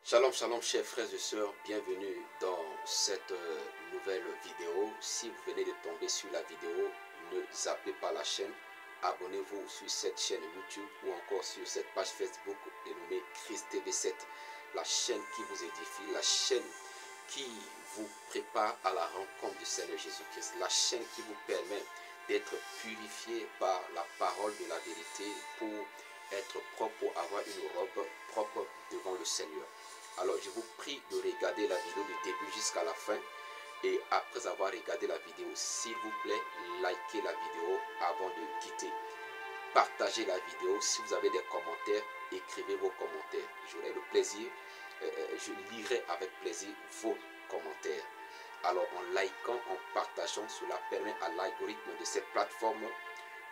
Shalom, shalom, chers frères et sœurs, bienvenue dans cette nouvelle vidéo. Si vous venez de tomber sur la vidéo, ne zappez pas la chaîne. Abonnez-vous sur cette chaîne YouTube ou encore sur cette page Facebook dénommée Christ TV7. La chaîne qui vous édifie, la chaîne qui vous prépare à la rencontre du Seigneur Jésus-Christ. La chaîne qui vous permet d'être purifié par la parole de la vérité pour être propre, pour avoir une robe propre devant le Seigneur. Alors je vous prie de regarder la vidéo du début jusqu'à la fin. Et après avoir regardé la vidéo, s'il vous plaît, likez la vidéo avant de quitter. Partagez la vidéo. Si vous avez des commentaires, écrivez vos commentaires. J'aurai le plaisir, je lirai avec plaisir vos commentaires. Alors en likant, en partageant, cela permet à l'algorithme de cette plateforme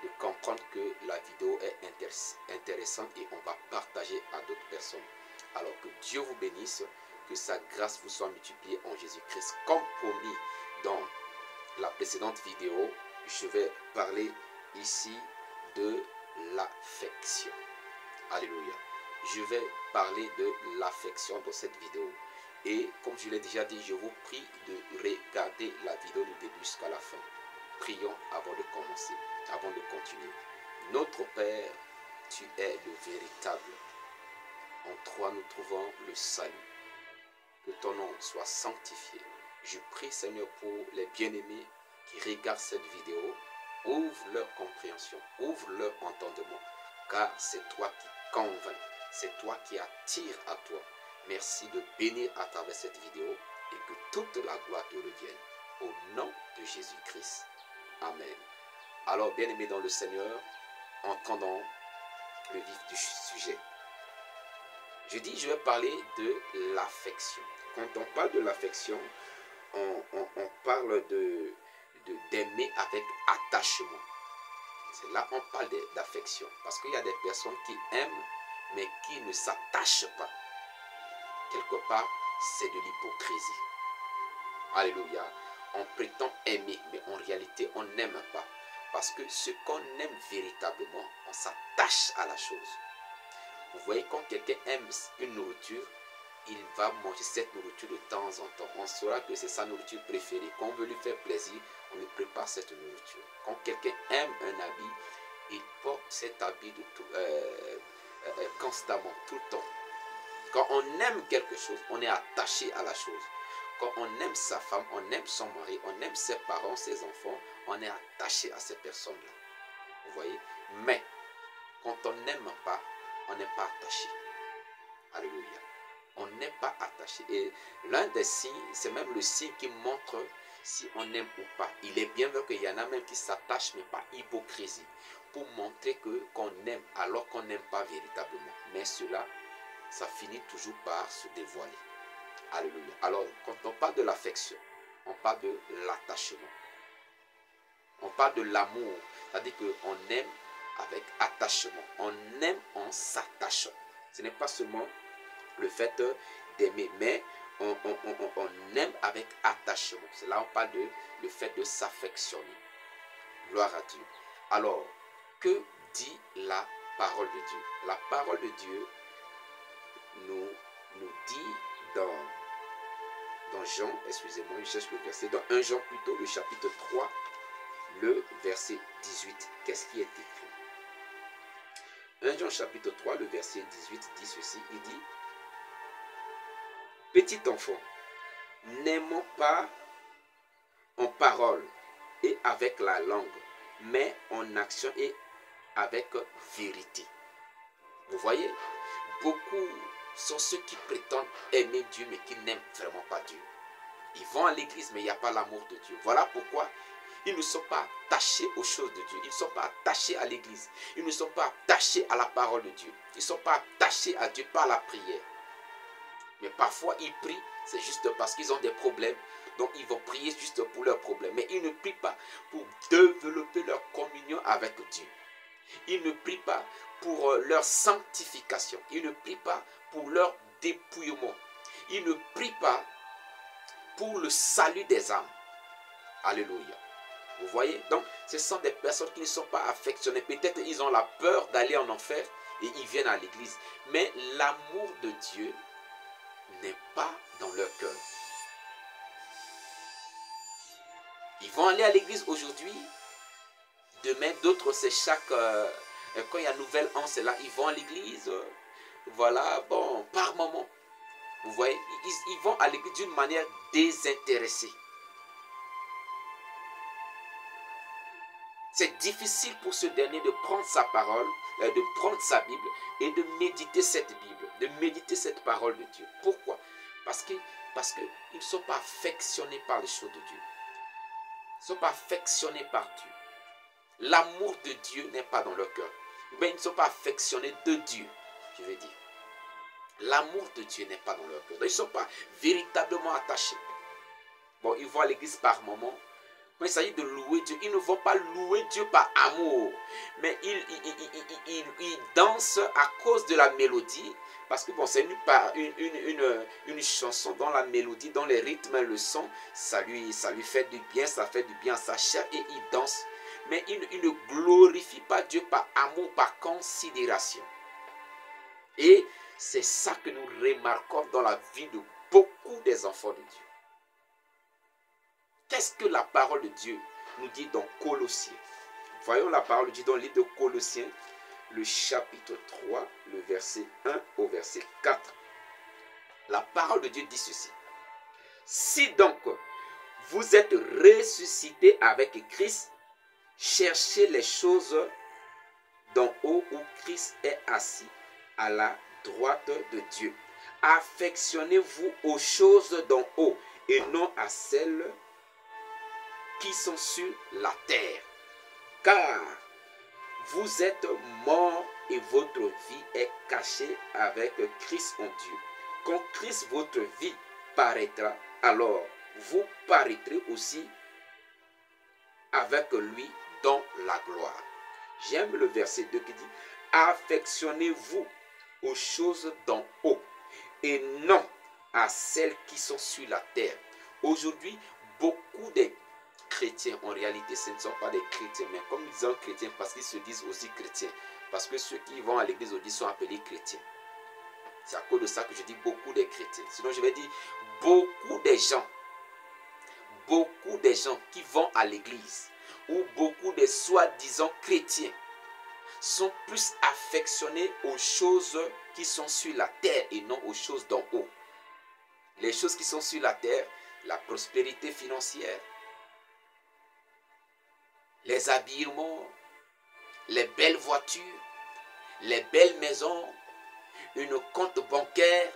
de comprendre que la vidéo est intéressante et on va partager à d'autres personnes. Alors que Dieu vous bénisse, que sa grâce vous soit multipliée en Jésus-Christ. Comme promis dans la précédente vidéo, je vais parler ici de l'affection. Alléluia. Je vais parler de l'affection dans cette vidéo. Et comme je l'ai déjà dit, je vous prie de regarder la vidéo du début jusqu'à la fin. Prions avant de commencer, avant de continuer. Notre Père, tu es le véritable. En toi, nous trouvons le salut. Que ton nom soit sanctifié. Je prie, Seigneur, pour les bien-aimés qui regardent cette vidéo. Ouvre leur compréhension, ouvre leur entendement, car c'est toi qui convainc, c'est toi qui attire à toi. Merci de bénir à travers cette vidéo et que toute la gloire te revienne. Au nom de Jésus-Christ. Amen. Alors, bien-aimés dans le Seigneur, entrons dans le vif du sujet. Je vais parler de l'affection. Quand on parle de l'affection, on parle d'aimer avec attachement. C'est là on parle d'affection. Parce qu'il y a des personnes qui aiment, mais qui ne s'attachent pas. Quelque part, c'est de l'hypocrisie. Alléluia. On prétend aimer, mais en réalité, on n'aime pas. Parce que ce qu'on aime véritablement, on s'attache à la chose. Vous voyez, quand quelqu'un aime une nourriture, il va manger cette nourriture de temps en temps. On saura que c'est sa nourriture préférée. Quand on veut lui faire plaisir, on lui prépare cette nourriture. Quand quelqu'un aime un habit, il porte cet habit constamment, tout le temps. Quand on aime quelque chose, on est attaché à la chose. Quand on aime sa femme, on aime son mari, on aime ses parents, ses enfants, on est attaché à ces personnes-là. Vous voyez? Mais, quand on n'aime pas, on n'est pas attaché. Alléluia. On n'est pas attaché. Et l'un des signes, c'est même le signe qui montre si on aime ou pas. Il est bien vrai qu'il y en a même qui s'attachent, mais par hypocrisie, pour montrer qu'on aime alors qu'on n'aime pas véritablement. Mais cela, ça finit toujours par se dévoiler. Alléluia. Alors, quand on parle de l'affection, on parle de l'attachement. On parle de l'amour. C'est-à-dire qu'on aime avec attachement. On aime en s'attachant. Ce n'est pas seulement le fait d'aimer, mais on aime avec attachement. C'est là on parle de le fait de s'affectionner. Gloire à Dieu. Alors, que dit la parole de Dieu? La parole de Dieu nous dit dans Jean, excusez-moi, je cherche le verset, dans 1 Jean plutôt, le chapitre 3, le verset 18. Qu'est-ce qui est écrit? 1 Jean chapitre 3, le verset 18 dit ceci, il dit: petit enfant, n'aimons pas en parole et avec la langue, mais en action et avec vérité. Vous voyez, beaucoup sont ceux qui prétendent aimer Dieu, mais qui n'aiment vraiment pas Dieu. Ils vont à l'église, mais il n'y a pas l'amour de Dieu. Voilà pourquoi ils ne sont pas attachés aux choses de Dieu. Ils ne sont pas attachés à l'église. Ils ne sont pas attachés à la parole de Dieu. Ils ne sont pas attachés à Dieu par la prière. Mais parfois, ils prient, c'est juste parce qu'ils ont des problèmes. Donc, ils vont prier juste pour leurs problèmes. Mais ils ne prient pas pour développer leur communion avec Dieu. Ils ne prient pas pour leur sanctification. Ils ne prient pas pour leur dépouillement. Ils ne prient pas pour le salut des âmes. Alléluia. Vous voyez? Donc, ce sont des personnes qui ne sont pas affectionnées. Peut-être ils ont la peur d'aller en enfer et ils viennent à l'église. Mais l'amour de Dieu n'est pas dans leur cœur. Ils vont aller à l'église aujourd'hui. Demain, d'autres, c'est chaque... quand il y a Nouvel An, c'est là, ils vont à l'église. Voilà, bon, par moment. Vous voyez, ils vont à l'église d'une manière désintéressée. C'est difficile pour ce dernier de prendre sa parole, de prendre sa Bible et de méditer cette Bible, de méditer cette parole de Dieu. Pourquoi? Parce qu'ils ne sont pas affectionnés par les choses de Dieu. Ils ne sont pas affectionnés par Dieu. L'amour de Dieu n'est pas dans leur cœur. Mais ils ne sont pas affectionnés de Dieu, je veux dire. L'amour de Dieu n'est pas dans leur cœur. Donc, ils ne sont pas véritablement attachés. Bon, ils vont à l'église par moment. Quand il s'agit de louer Dieu, ils ne vont pas louer Dieu par amour. Mais ils dansent à cause de la mélodie. Parce que bon, c'est une chanson dont la mélodie, dont les rythmes, le son, ça lui fait du bien, ça fait du bien à sa chair et il danse. Mais il ne glorifie pas Dieu par amour, par considération. Et c'est ça que nous remarquons dans la vie de beaucoup des enfants de Dieu. Qu'est-ce que la parole de Dieu nous dit dans Colossiens? Voyons la parole de Dieu dans le livre de Colossiens, le chapitre 3, le verset 1 au verset 4. La parole de Dieu dit ceci. Si donc vous êtes ressuscités avec Christ, cherchez les choses d'en haut où Christ est assis à la droite de Dieu. Affectionnez-vous aux choses d'en haut et non à celles qui sont sur la terre. Car vous êtes morts et votre vie est cachée avec Christ en Dieu. Quand Christ, votre vie, paraîtra, alors vous paraîtrez aussi avec lui dans la gloire. J'aime le verset 2 qui dit « Affectionnez-vous aux choses d'en haut et non à celles qui sont sur la terre. » Aujourd'hui, beaucoup de chrétiens, en réalité, ce ne sont pas des chrétiens, mais comme ils disent chrétiens parce qu'ils se disent aussi chrétiens. Parce que ceux qui vont à l'église aujourd'hui sont appelés chrétiens. C'est à cause de ça que je dis beaucoup de chrétiens. Sinon, je vais dire beaucoup de gens qui vont à l'église ou beaucoup de soi-disant chrétiens sont plus affectionnés aux choses qui sont sur la terre et non aux choses d'en haut. Les choses qui sont sur la terre, la prospérité financière, les habillements, les belles voitures, les belles maisons, une compte bancaire,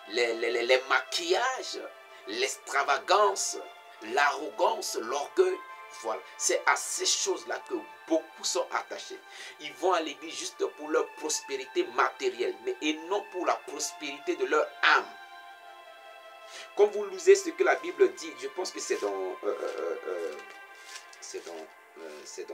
les maquillages, l'extravagance, l'arrogance, l'orgueil. Voilà, c'est à ces choses-là que beaucoup sont attachés. Ils vont à l'église juste pour leur prospérité matérielle, mais et non pour la prospérité de leur âme. Quand vous lisez ce que la Bible dit, je pense que c'est dans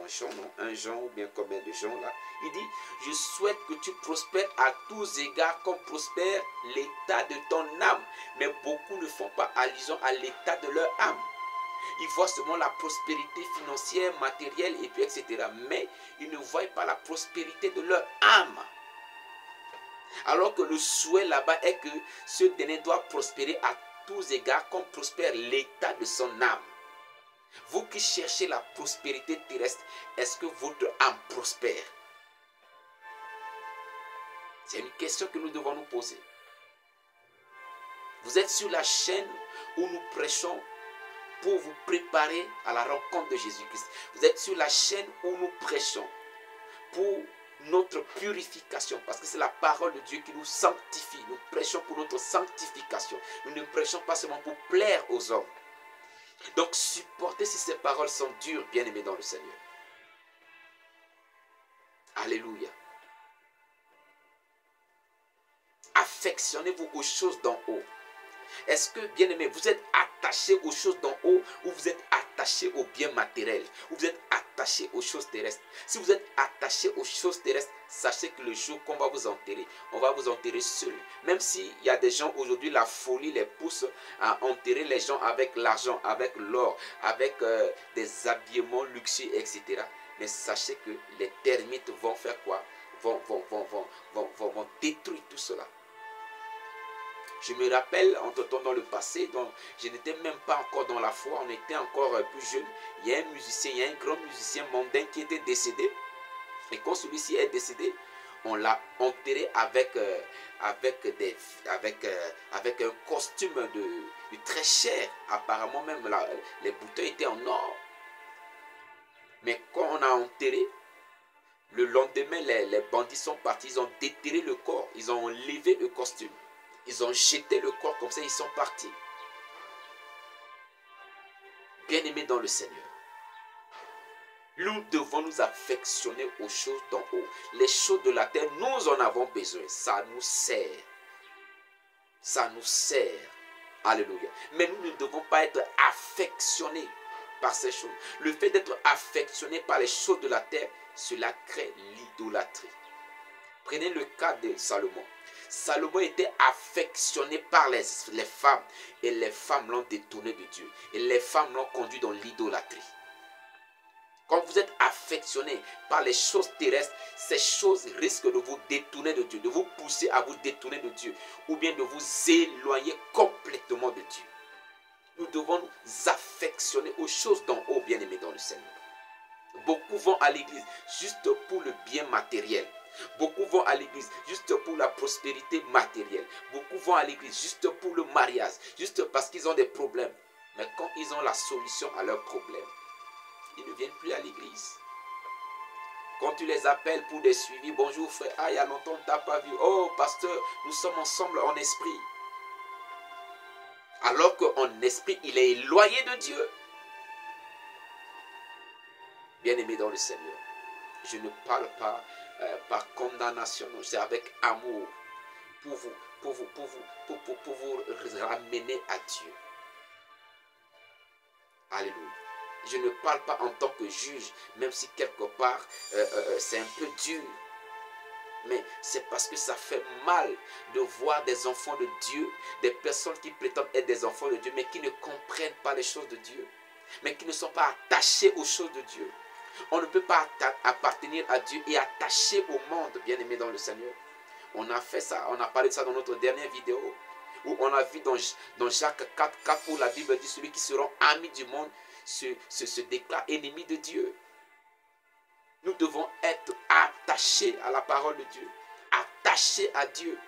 Jean, non? Un Jean ou bien combien de Jean là? Il dit, je souhaite que tu prospères à tous égards comme prospère l'état de ton âme. Mais beaucoup ne font pas allusion à l'état de leur âme. Ils voient seulement la prospérité financière, matérielle, et puis etc. Mais ils ne voient pas la prospérité de leur âme. Alors que le souhait là-bas est que ce dernier doit prospérer à tous égards comme prospère l'état de son âme. Vous qui cherchez la prospérité terrestre, est-ce que votre âme prospère? C'est une question que nous devons nous poser. Vous êtes sur la chaîne où nous prêchons pour vous préparer à la rencontre de Jésus-Christ. Vous êtes sur la chaîne où nous prêchons pour notre purification, parce que c'est la parole de Dieu qui nous sanctifie. Nous prêchons pour notre sanctification. Nous ne prêchons pas seulement pour plaire aux hommes. Donc supportez si ces paroles sont dures, bien-aimés dans le Seigneur. Alléluia. Affectionnez-vous aux choses d'en haut. Est-ce que, bien-aimés, vous êtes attachés aux choses d'en haut ou vous êtes attachés aux biens matériels ou vous êtes attachés aux choses terrestres? Si vous êtes attachés aux choses terrestres, sachez que le jour qu'on va vous enterrer, on va vous enterrer seul. Même s'il y a des gens aujourd'hui, la folie les pousse à enterrer les gens avec l'argent, avec l'or, avec des habillements luxueux, etc. Mais sachez que les termites vont faire quoi? Vont détruire tout cela. Je me rappelle, entre-temps dans le passé, donc, je n'étais même pas encore dans la foi, on était encore plus jeune. Il y a un musicien, il y a un grand musicien mondain qui était décédé. Et quand celui-ci est décédé, on l'a enterré avec un costume de très cher. Apparemment même les boutons étaient en or. Mais quand on a enterré, le lendemain, les bandits sont partis, ils ont déterré le corps, ils ont enlevé le costume, ils ont jeté le corps comme ça, ils sont partis. Bien-aimés dans le Seigneur, nous devons nous affectionner aux choses d'en haut. Les choses de la terre, nous en avons besoin. Ça nous sert. Ça nous sert. Alléluia. Mais nous ne devons pas être affectionnés par ces choses. Le fait d'être affectionné par les choses de la terre, cela crée l'idolâtrie. Prenez le cas de Salomon. Salomon était affectionné par les femmes. Et les femmes l'ont détourné de Dieu. Et les femmes l'ont conduit dans l'idolâtrie. Quand vous êtes affectionné par les choses terrestres, ces choses risquent de vous détourner de Dieu, de vous pousser à vous détourner de Dieu, ou bien de vous éloigner complètement de Dieu. Nous devons nous affectionner aux choses d'en haut, bien-aimés dans le Seigneur. Beaucoup vont à l'église juste pour le bien matériel. Beaucoup vont à l'église juste pour la prospérité matérielle. Beaucoup vont à l'église juste pour le mariage, juste parce qu'ils ont des problèmes. Mais quand ils ont la solution à leurs problèmes, ils ne viennent plus à l'église. Quand tu les appelles pour des suivis, bonjour frère, ah il y a longtemps on ne t'a pas vu. Oh pasteur, nous sommes ensemble en esprit. Alors qu'en esprit, il est éloigné de Dieu. Bien-aimé dans le Seigneur, je ne parle pas par condamnation, c'est avec amour pour vous ramener à Dieu. Alléluia. Je ne parle pas en tant que juge, même si quelque part c'est un peu dur. Mais c'est parce que ça fait mal de voir des enfants de Dieu, des personnes qui prétendent être des enfants de Dieu, mais qui ne comprennent pas les choses de Dieu, mais qui ne sont pas attachés aux choses de Dieu. On ne peut pas appartenir à Dieu et attacher au monde, bien-aimé dans le Seigneur. On a fait ça, on a parlé de ça dans notre dernière vidéo, où on a vu dans Jacques 4, où la Bible dit celui qui seront amis du monde se déclare ennemi de Dieu. Nous devons être attachés à la parole de Dieu, attachés à Dieu.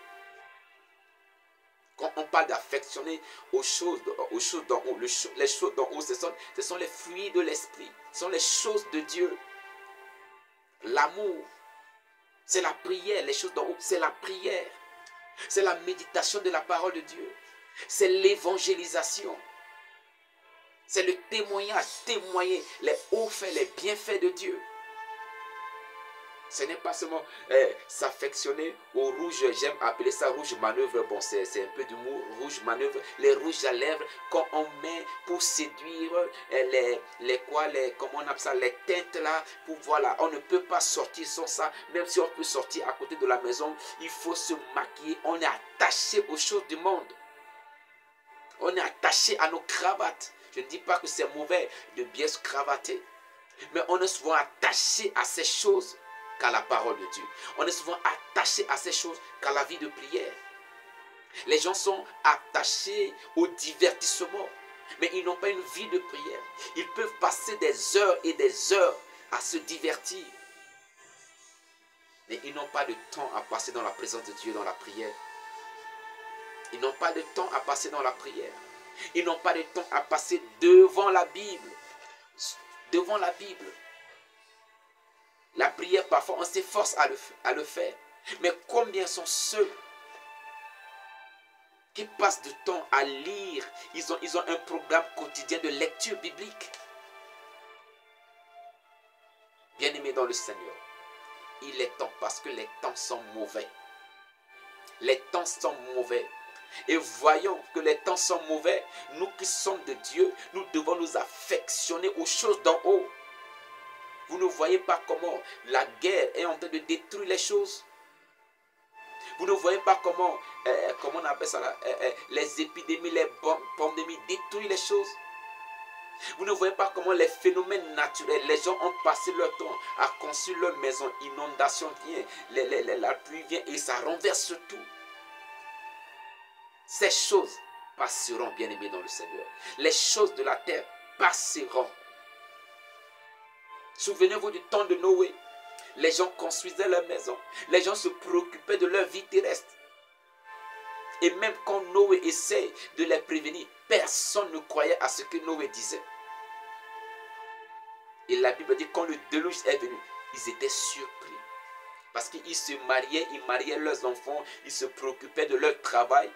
Quand on parle d'affectionner aux choses d'en haut, les choses d'en haut, ce sont les fruits de l'esprit, ce sont les choses de Dieu. L'amour, c'est la prière, les choses d'en haut, c'est la prière. C'est la méditation de la parole de Dieu. C'est l'évangélisation. C'est le témoignage, témoigner les hauts faits, les bienfaits de Dieu. Ce n'est pas seulement s'affectionner au rouge, j'aime appeler ça rouge manœuvre, bon c'est un peu d'humour, rouge manœuvre, les rouges à lèvres quand on met pour séduire comment on appelle ça, les teintes là, pour voilà, on ne peut pas sortir sans ça, même si on peut sortir à côté de la maison, il faut se maquiller, on est attaché aux choses du monde, on est attaché à nos cravates. Je ne dis pas que c'est mauvais de bien se cravater, mais on est souvent attaché à ces choses qu'à la parole de Dieu. On est souvent attaché à ces choses qu'à la vie de prière. Les gens sont attachés au divertissement, mais ils n'ont pas une vie de prière. Ils peuvent passer des heures et des heures à se divertir, mais ils n'ont pas de temps à passer dans la présence de Dieu, dans la prière. Ils n'ont pas de temps à passer dans la prière. Ils n'ont pas de temps à passer devant la Bible. Devant la Bible. La prière, parfois, on s'efforce à le faire. Mais combien sont ceux qui passent du temps à lire? Ils ont un programme quotidien de lecture biblique. Bien-aimés dans le Seigneur, il est temps parce que les temps sont mauvais. Les temps sont mauvais. Et voyons que les temps sont mauvais. Nous qui sommes de Dieu, nous devons nous affectionner aux choses d'en haut. Vous ne voyez pas comment la guerre est en train de détruire les choses. Vous ne voyez pas comment on appelle ça là, les épidémies, les pandémies détruisent les choses. Vous ne voyez pas comment les phénomènes naturels, les gens ont passé leur temps à construire leur maison, inondation vient, la pluie vient et ça renverse tout. Ces choses passeront, bien-aimés dans le Seigneur. Les choses de la terre passeront. Souvenez-vous du temps de Noé. Les gens construisaient leur maison. Les gens se préoccupaient de leur vie terrestre. Et même quand Noé essaie de les prévenir, personne ne croyait à ce que Noé disait. Et la Bible dit que quand le déluge est venu, ils étaient surpris. Parce qu'ils se mariaient, ils mariaient leurs enfants, ils se préoccupaient de leur travail,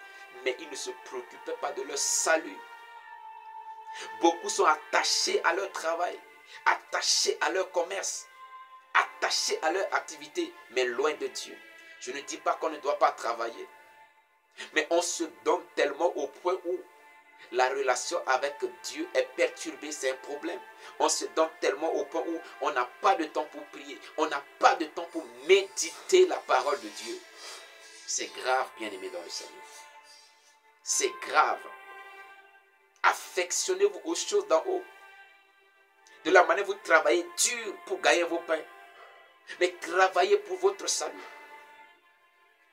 mais ils ne se préoccupaient pas de leur salut. Beaucoup sont attachés à leur travail, attachés à leur commerce, attachés à leur activité, mais loin de Dieu. Je ne dis pas qu'on ne doit pas travailler, mais on se donne tellement au point où la relation avec Dieu est perturbée, c'est un problème. On se donne tellement au point où on n'a pas de temps pour prier, on n'a pas de temps pour méditer la parole de Dieu. C'est grave, bien-aimés dans le Seigneur. C'est grave. Affectionnez-vous aux choses d'en haut. De la manière dont vous travaillez dur pour gagner vos pains, mais travaillez pour votre salut.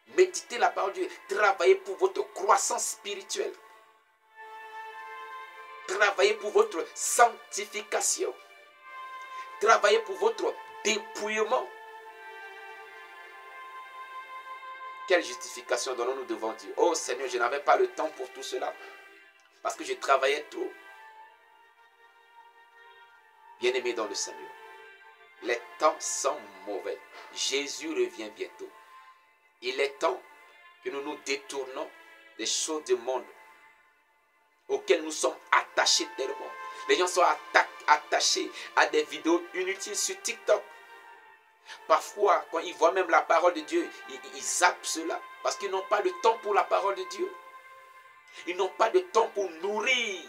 Méditez la parole de Dieu. Travaillez pour votre croissance spirituelle. Travaillez pour votre sanctification. Travaillez pour votre dépouillement. Quelle justification donnons-nous devant Dieu? Oh Seigneur, je n'avais pas le temps pour tout cela. Parce que je travaillais trop. Bien-aimés dans le Seigneur, les temps sont mauvais. Jésus revient bientôt. Il est temps que nous nous détournons des choses du monde auxquelles nous sommes attachés tellement. Les gens sont attachés à des vidéos inutiles sur TikTok. Parfois, quand ils voient même la parole de Dieu, ils zappent cela parce qu'ils n'ont pas de temps pour la parole de Dieu. Ils n'ont pas de temps pour nourrir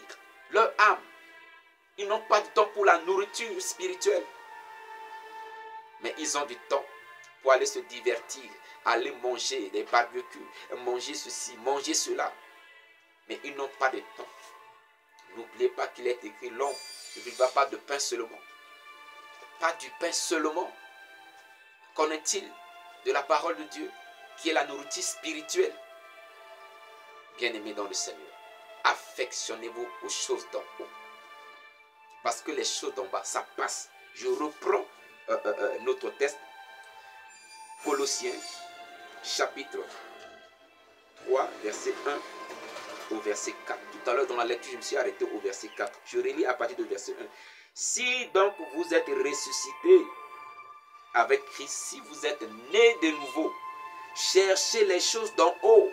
leur âme. Ils n'ont pas de temps pour la nourriture spirituelle. Mais ils ont du temps pour aller se divertir, aller manger des barbecues, manger ceci, manger cela. Mais ils n'ont pas de temps. N'oubliez pas qu'il est écrit l'homme ne vivra pas de pain seulement. Pas du pain seulement. Qu'en est-il de la parole de Dieu qui est la nourriture spirituelle? Bien-aimés dans le Seigneur, affectionnez-vous aux choses d'en haut. Parce que les choses d'en bas, ça passe. Je reprends notre texte. Colossiens, chapitre 3, verset 1 au verset 4. Tout à l'heure, dans la lecture, je me suis arrêté au verset 4. Je relis à partir du verset 1. Si donc vous êtes ressuscités avec Christ, si vous êtes nés de nouveau, cherchez les choses d'en haut.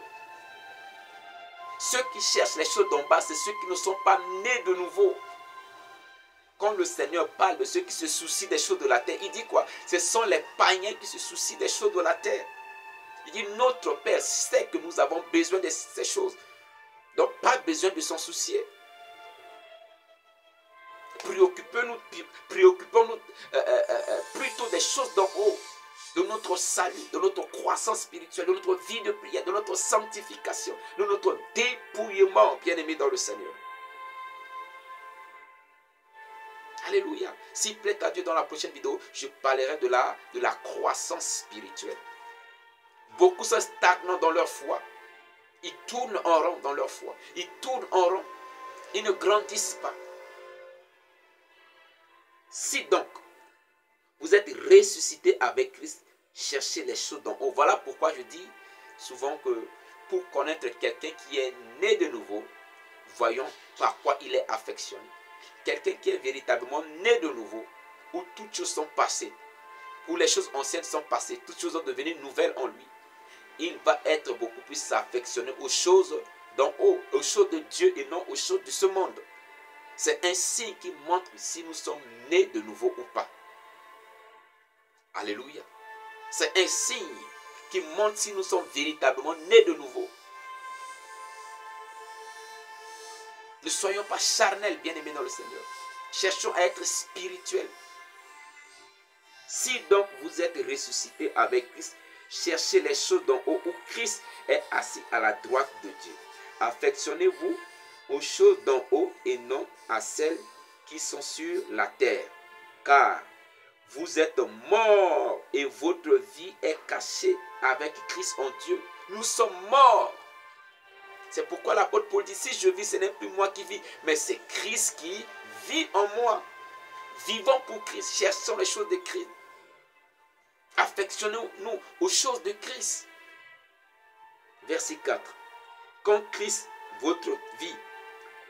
Ceux qui cherchent les choses d'en bas, c'est ceux qui ne sont pas nés de nouveau. Quand le Seigneur parle de ceux qui se soucient des choses de la terre, il dit quoi? Ce sont les païens qui se soucient des choses de la terre. Il dit, notre Père sait que nous avons besoin de ces choses. Donc, pas besoin de s'en soucier. Préoccupons-nous plutôt des choses d'en haut, de notre salut, de notre croissance spirituelle, de notre vie de prière, de notre sanctification, de notre dépouillement, bien-aimé dans le Seigneur. Alléluia. S'il plaît à Dieu, dans la prochaine vidéo, je parlerai de la croissance spirituelle. Beaucoup sont stagnants dans leur foi. Ils tournent en rond dans leur foi. Ils tournent en rond. Ils ne grandissent pas. Si donc, vous êtes ressuscité avec Christ, cherchez les choses d'en haut. Voilà pourquoi je dis souvent que pour connaître quelqu'un qui est né de nouveau, voyons par quoi il est affectionné. Quelqu'un qui est véritablement né de nouveau, où toutes choses sont passées, où les choses anciennes sont passées, toutes choses sont devenues nouvelles en lui. Il va être beaucoup plus affectionné aux choses d'en haut, aux choses de Dieu et non aux choses de ce monde. C'est un signe qui montre si nous sommes nés de nouveau ou pas. Alléluia. C'est un signe qui montre si nous sommes véritablement nés de nouveau. Ne soyons pas charnels, bien-aimés dans le Seigneur. Cherchons à être spirituels. Si donc vous êtes ressuscités avec Christ, cherchez les choses d'en haut où Christ est assis à la droite de Dieu. Affectionnez-vous aux choses d'en haut et non à celles qui sont sur la terre. Car vous êtes morts et votre vie est cachée avec Christ en Dieu. Nous sommes morts. C'est pourquoi l'apôtre Paul dit, si je vis, ce n'est plus moi qui vis, mais c'est Christ qui vit en moi. Vivons pour Christ, cherchons les choses de Christ. Affectionnons-nous aux choses de Christ. Verset 4. Quand Christ, votre vie,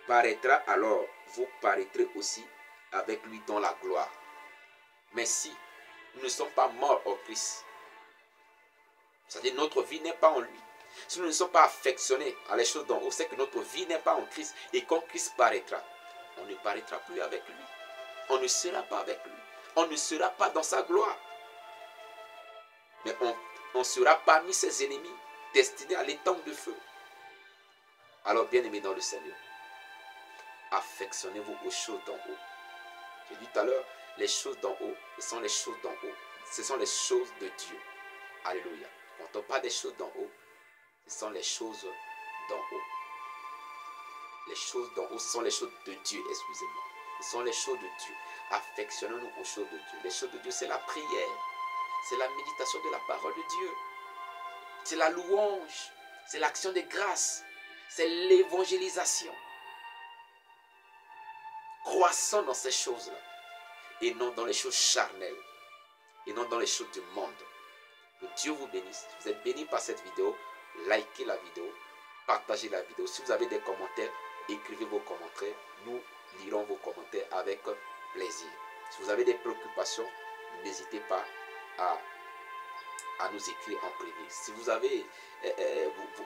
paraîtra, alors vous paraîtrez aussi avec lui dans la gloire. Mais si nous ne sommes pas morts au Christ, c'est-à-dire notre vie n'est pas en lui, si nous ne sommes pas affectionnés à les choses d'en haut, c'est que notre vie n'est pas en Christ. Et quand Christ paraîtra, on ne paraîtra plus avec lui. On ne sera pas avec lui. On ne sera pas dans sa gloire. Mais on sera parmi ses ennemis, destinés à l'étang de feu. Alors, bien-aimés dans le Seigneur, affectionnez-vous aux choses d'en haut. J'ai dit tout à l'heure, les choses d'en haut, ce sont les choses d'en haut. Ce sont les choses de Dieu. Alléluia. Quand on parle des choses d'en haut, ce sont les choses d'en haut. Les choses d'en haut, ce sont les choses de Dieu, excusez-moi. Ce sont les choses de Dieu. Affectionnons-nous aux choses de Dieu. Les choses de Dieu, c'est la prière. C'est la méditation de la parole de Dieu. C'est la louange. C'est l'action de grâce. C'est l'évangélisation. Croissons dans ces choses-là. Et non dans les choses charnelles. Et non dans les choses du monde. Que Dieu vous bénisse. Si vous êtes bénis par cette vidéo, likez la vidéo. Partagez la vidéo. Si vous avez des commentaires, écrivez vos commentaires. Nous lirons vos commentaires avec plaisir. Si vous avez des préoccupations, n'hésitez pas à nous écrire en privé. Si vous avez,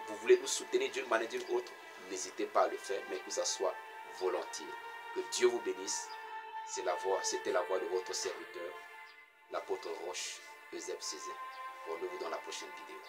vous voulez nous soutenir d'une manière ou d'une autre, n'hésitez pas à le faire, mais que ça soit volontiers. Que Dieu vous bénisse. C'était la voix de votre serviteur, l'apôtre Roche, Eusèbe Césaire. Rendez-vous dans la prochaine vidéo.